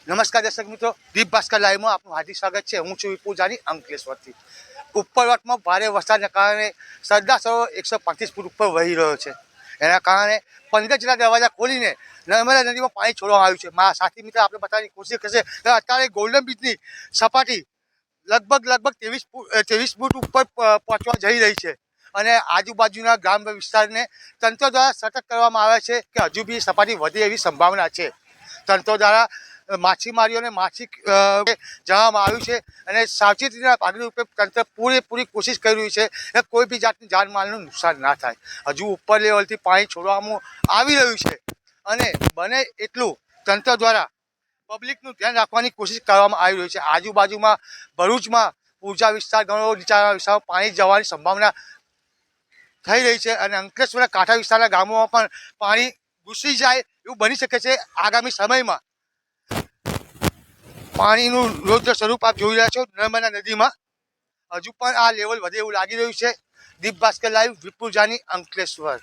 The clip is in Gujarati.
નમસ્કાર દર્શક મિત્રો, દીપ ભાસ્કર લાઈવમાં આપનું હાર્દિક સ્વાગત છે. હું છું વિપુલ જાની અંકલેશ્વરથી. ઉપરવાટમાં ભારે વરસાદના કારણે સરદાર સરોવર 135 ફૂટ ઉપર વહી રહ્યો છે. એના કારણે 15 જેટલા દરવાજા ખોલીને નર્મદા નદીમાં પાણી છોડવામાં આવ્યું છે. મારા સાથી મિત્ર આપણે બતાવવાની કોશિશ કરશે કે અત્યારે ગોલ્ડન બીચની સપાટી લગભગ 23 ફૂટ ઉપર પહોંચવા જઈ રહી છે અને આજુબાજુના ગ્રામ્ય વિસ્તારને તંત્ર દ્વારા સતર્ક કરવામાં આવે છે કે હજુ બી સપાટી વધે એવી સંભાવના છે. તંત્ર દ્વારા માછીમારીઓને જવામાં આવ્યું છે અને સાવચેતીના ભાગરૂપે તંત્ર પૂરેપૂરી કોશિશ કરી રહ્યું છે કે કોઈ બી જાતની જાનમાલનું નુકસાન ના થાય. હજુ ઉપર લેવલથી પાણી છોડવામાં આવી રહ્યું છે અને બને એટલું તંત્ર દ્વારા પબ્લિકનું ધ્યાન રાખવાની કોશિશ કરવામાં આવી રહી છે. આજુબાજુમાં ભરૂચમાં પૂજા વિસ્તાર ઘણો નીચાણવાળા વિસ્તારમાં પાણી જવાની સંભાવના થઈ રહી છે અને અંકલેશ્વરના કાંઠા વિસ્તારના ગામોમાં પણ પાણી ઘૂસી જાય એવું બની શકે છે. આગામી સમયમાં પાણીનું રૌદ્ર સ્વરૂપ આપ જોઈ રહ્યા છો નર્મદા નદીમાં. હજુ પણ આ લેવલ વધે એવું લાગી રહ્યું છે. દીપ ભાસ્કર લાઈવ, વિપુલ જાની, અંકલેશ્વર.